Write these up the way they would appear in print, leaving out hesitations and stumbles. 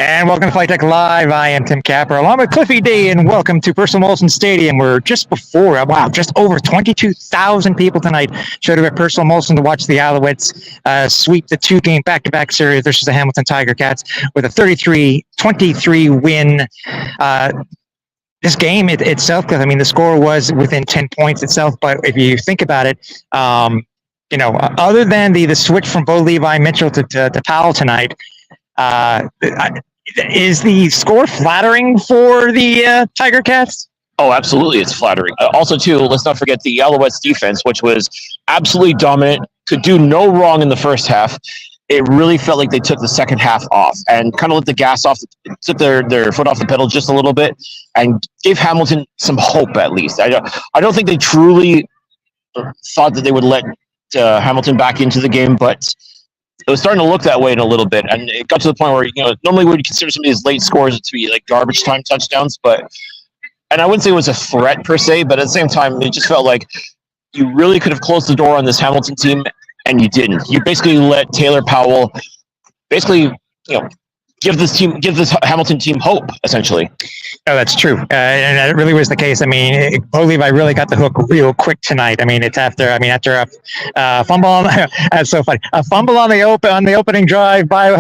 And welcome to Flightdeck Live. I am Tim Capper, along with Cliffy D, and welcome to Percival Molson Stadium. We're just over 22,000 people tonight showed up at Percival Molson to watch the Alouettes sweep the two-game back-to-back series versus the Hamilton Tiger Cats with a 33-23 win. This game itself, because I mean the score was within 10 points itself, but if you think about it, other than the switch from Bo Levi Mitchell to Powell tonight, is the score flattering for the Tiger Cats? Oh, absolutely, it's flattering. Also, too, let's not forget the Alouettes defense, which was absolutely dominant, could do no wrong in the first half. It really felt like they took the second half off and kind of let the gas off, took their foot off the pedal just a little bit, and gave Hamilton some hope at least. I don't think they truly thought that they would let Hamilton back into the game, but it was starting to look that way in a little bit, and it got to the point where normally we would consider some of these late scores to be like garbage time touchdowns, and I wouldn't say it was a threat per se, but at the same time, it just felt like you really could have closed the door on this Hamilton team, and you didn't. You basically let Taylor Powell give this Hamilton team hope, essentially. Oh, that's true. And that really was the case. I mean, Bo Levi really got the hook real quick tonight. I mean, it's after a fumble. That's so funny. A fumble on the opening drive by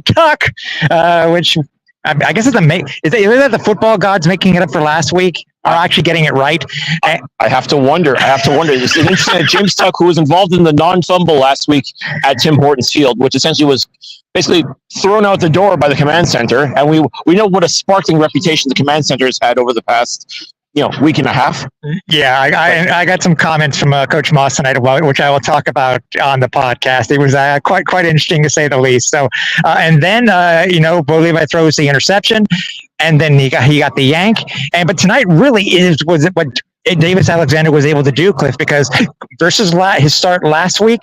Tuck, which I guess is that the football gods making it up for last week, or actually getting it right? I have to wonder. It's interesting that James Tuck, who was involved in the non-fumble last week at Tim Hortons Field, which essentially was basically thrown out the door by the command center, and we know what a sparkling reputation the command center has had over the past week and a half. Yeah, I got some comments from Coach Moss tonight, which I will talk about on the podcast. It was quite interesting to say the least. So, and then Bo Levi throws the interception, and then he got the yank. But tonight really was what Davis Alexander was able to do, Cliff, because versus his start last week,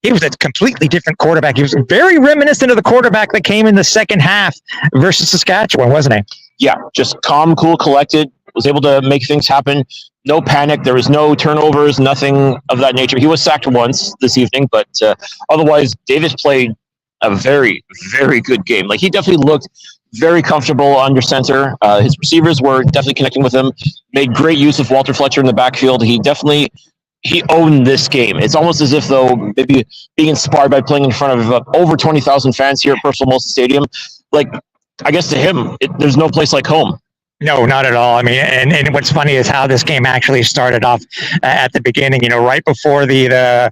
he was a completely different quarterback. He was very reminiscent of the quarterback that came in the second half versus Saskatchewan, wasn't he? Yeah, just calm, cool, collected. Was able to make things happen. No panic. There was no turnovers, nothing of that nature. He was sacked once this evening, but otherwise, Davis played a very, very good game. Like, he definitely looked very comfortable under center. His receivers were definitely connecting with him. Made great use of Walter Fletcher in the backfield. He owned this game. It's almost as if, though, maybe being inspired by playing in front of over 20,000 fans here at Percival Molson Stadium. Like, I guess to him, there's no place like home. No, not at all. I mean, and what's funny is how this game actually started off at the beginning. Right before the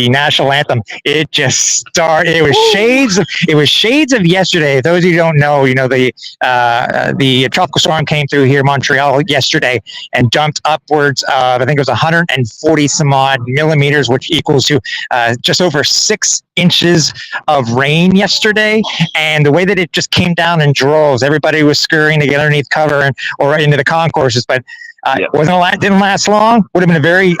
national anthem, it just started. It was shades of yesterday. Those of you who don't know, the tropical storm came through here, Montreal, yesterday, and dumped upwards of, I think it was 140 some odd millimeters, which equals to just over 6 inches of rain yesterday. And the way that it just came down in droves, everybody was scurrying to get underneath cover or into the concourses, but didn't last long. Would have been a very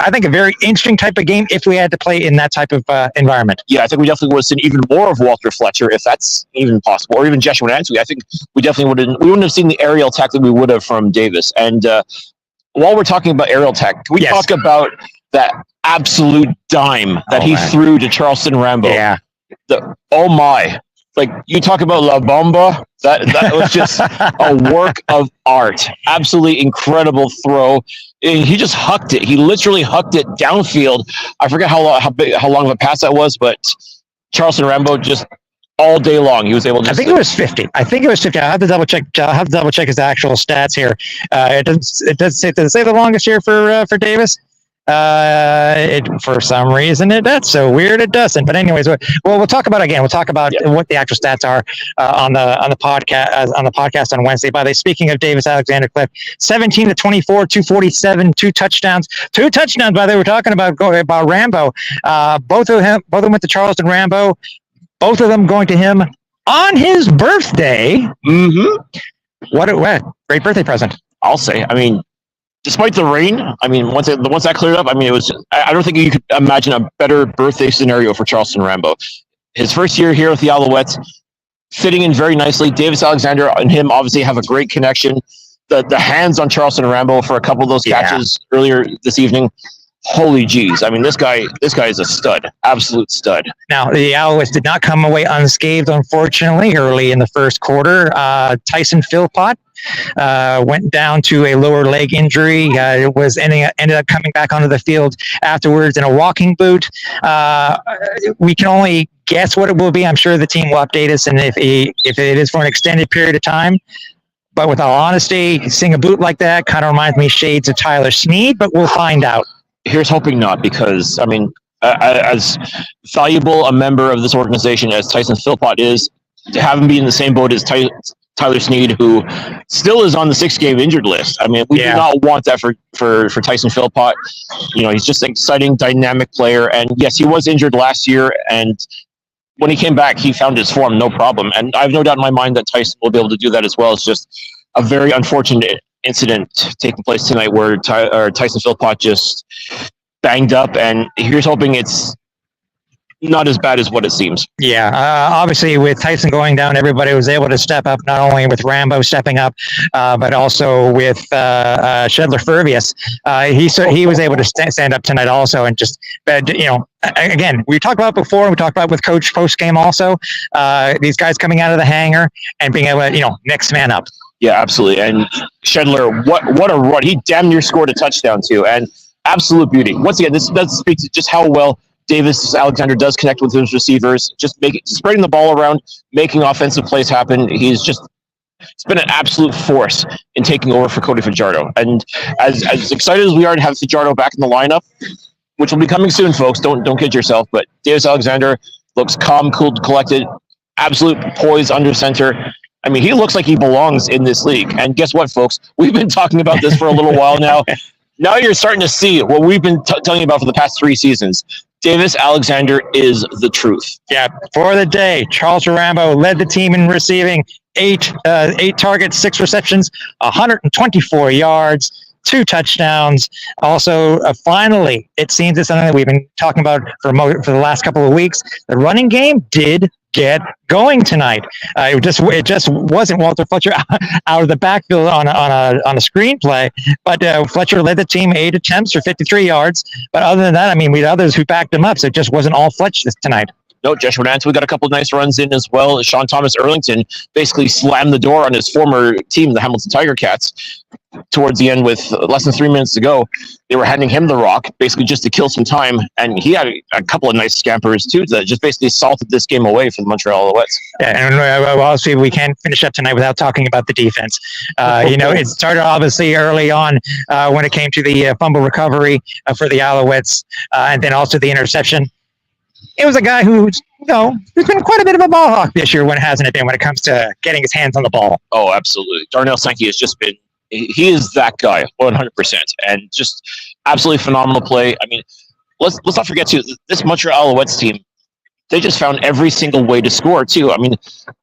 interesting type of game if we had to play in that type of environment. Yeah, I think we definitely would have seen even more of Walter Fletcher, if that's even possible, or even Joshua Nansui. I think we definitely wouldn't have seen the aerial attack that we would have from Davis. And while we're talking about aerial attack, can we talk about that absolute dime that he threw to Charleston Rambo? Yeah. Oh my. Like, you talk about La Bomba, that was just a work of art. Absolutely incredible throw. And he just hucked it. He literally hucked it downfield. I forget how long of a pass that was, but Charleston Rambo just all day long he was able to. I think it was 50. I have to double check his actual stats here. It does say the longest here for Davis. For some reason that's so weird it doesn't. But anyways, we'll talk about what the actual stats are on the podcast on Wednesday. By the way, speaking of Davis Alexander, Cliff, 17 to 24, 247, two touchdowns. By the way, we're talking about Rambo. Both of them went to Charleston Rambo. Both of them going to him on his birthday. Mm-hmm. What a great birthday present. I'll say. I mean, despite the rain, I mean, once that cleared up, I mean, I don't think you could imagine a better birthday scenario for Charleston Rambo. His first year here with the Alouettes, fitting in very nicely. Davis Alexander and him obviously have a great connection. The hands on Charleston Rambo for a couple of those catches earlier this evening. holy geez. I mean, this guy is a stud, absolute stud. Now, the Alouettes did not come away unscathed, unfortunately, early in the first quarter. Tyson Philpott went down to a lower leg injury. Ended up coming back onto the field afterwards in a walking boot. We can only guess what it will be. I'm sure the team will update us, and if it is for an extended period of time. But with all honesty, seeing a boot like that kind of reminds me shades of Tyler Snead, but we'll find out. Here's hoping not, because, I mean, as valuable a member of this organization as Tyson Philpott is, to have him be in the same boat as Tyler Snead, who still is on the 6-game injured list. I mean, we do not want that for Tyson Philpott. You know, he's just an exciting, dynamic player. And yes, he was injured last year, and when he came back, he found his form, no problem. And I have no doubt in my mind that Tyson will be able to do that as well. It's just a very unfortunate incident taking place tonight where Tyson Philpott just banged up, and here's hoping it's not as bad as what it seems. Yeah, obviously with Tyson going down, everybody was able to step up, not only with Rambo stepping up, but also with Shedler Furvius. He was able to stand up tonight also, and just, again, we talked about before, we talked about with Coach Postgame also, these guys coming out of the hangar and being able to, next man up. Yeah, absolutely. And Shedler, what a run. He damn near scored a touchdown too, and absolute beauty. Once again, this does speak to just how well Davis Alexander does connect with his receivers, just spreading the ball around, making offensive plays happen. It's been an absolute force in taking over for Cody Fajardo. And as excited as we are to have Fajardo back in the lineup, which will be coming soon, folks, don't kid yourself, but Davis Alexander looks calm, cool, collected, absolute poise under center. I mean, he looks like he belongs in this league. And guess what, folks? We've been talking about this for a little while now. Now you're starting to see what we've been telling you about for the past 3 seasons. Davis Alexander is the truth. Yeah, for the day, Charles Rambo led the team in receiving, 8 targets, 6 receptions, 124 yards, 2 touchdowns. Also, finally, it seems it's something that we've been talking about for the last couple of weeks. The running game did get going tonight. It just wasn't Walter Fletcher out of the backfield on a screenplay, but Fletcher led the team 8 attempts for 53 yards. But other than that, I mean, we had others who backed him up, so it just wasn't all Fletcher tonight. No, Josh Renant, we got a couple of nice runs in as well. Sean Thomas Erlington basically slammed the door on his former team, the Hamilton Tiger Cats, towards the end with less than 3 minutes to go. They were handing him the rock, basically just to kill some time, and he had a couple of nice scampers too that just basically salted this game away for the Montreal Alouettes. Yeah, and obviously we can't finish up tonight without talking about the defense. It started obviously early on when it came to the fumble recovery for the Alouettes, and then also the interception. It was a guy who's been quite a bit of a ball hawk this year, when hasn't it been, when it comes to getting his hands on the ball? Oh, absolutely. Darnell Sankey has just been, he is that guy, 100%, and just absolutely phenomenal play. I mean, let's not forget too, this Montreal Alouettes team, they just found every single way to score too. I mean,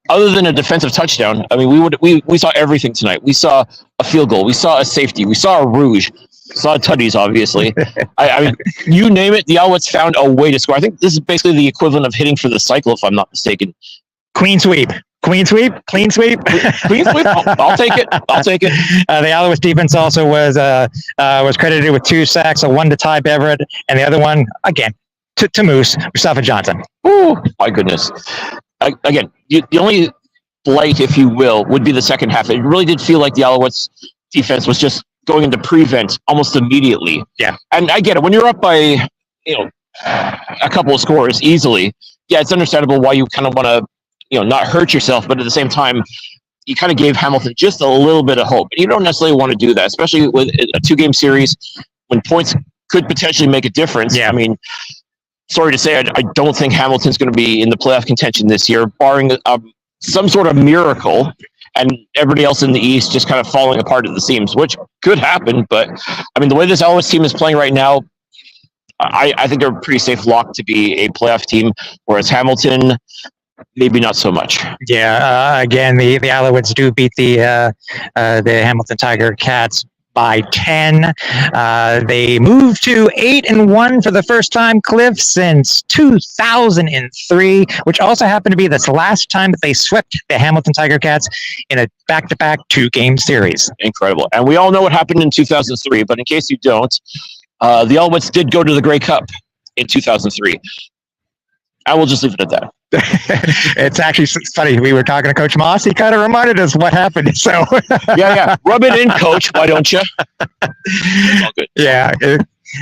other than a defensive touchdown, I mean, we saw everything tonight. We saw a field goal, we saw a safety, we saw a rouge, saw tutties, obviously. I mean, you name it, the Alouettes found a way to score. I think this is basically the equivalent of hitting for the cycle, if I'm not mistaken. Clean sweep. Clean sweep. Clean sweep. I'll take it. The Alouettes defense also was credited with 2 sacks, one to Ty Beverett, and the other one, again, to Moose, Mustafa Johnson. Oh, my goodness. Again, the only blight, if you will, would be the second half. It really did feel like the Alouettes defense was just going into prevent almost immediately. Yeah. And I get it. When you're up by, a couple of scores easily, yeah, it's understandable why you kind of want to, not hurt yourself, but at the same time, you kind of gave Hamilton just a little bit of hope. And you don't necessarily want to do that, especially with a 2-game series when points could potentially make a difference. Yeah. I mean, sorry to say, I don't think Hamilton's going to be in the playoff contention this year, barring some sort of miracle and everybody else in the East just kind of falling apart at the seams, which could happen. But, I mean, the way this Alouettes team is playing right now, I think they're a pretty safe lock to be a playoff team, whereas Hamilton, maybe not so much. Yeah, again, the Alouettes do beat the Hamilton Tiger Cats by 10. They moved to 8-1 for the first time, Cliff, since 2003, which also happened to be the last time that they swept the Hamilton Tiger Cats in a back-to-back 2-game series. Incredible. And we all know what happened in 2003, but in case you don't, The Alouettes did go to the Grey Cup in 2003. I will just leave it at that. It's actually funny. We were talking to Coach Moss. He kind of reminded us what happened. So yeah. Rub it in, Coach. Why don't you? It's all good. Yeah.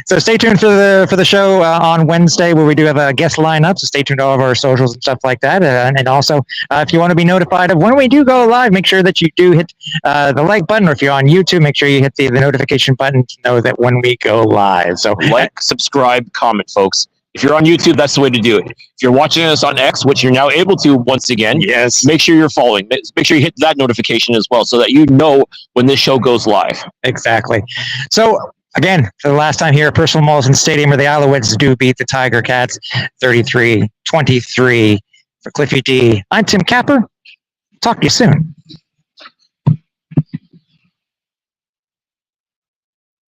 So stay tuned for the show on Wednesday, where we do have a guest lineup. So stay tuned to all of our socials and stuff like that. And also, if you want to be notified of when we do go live, make sure that you do hit the like button. Or if you're on YouTube, make sure you hit the notification button to know that when we go live. So like, subscribe, comment, folks. If you're on YouTube, that's the way to do it. If you're watching us on X, which you're now able to once again, yes, make sure you're following. Make sure you hit that notification as well, so that you know when this show goes live. Exactly. So again, for the last time here at Percival Molson Stadium, where the Alouettes do beat the Tiger Cats 33-23 for Cliffy D. I'm Tim Capper. Talk to you soon.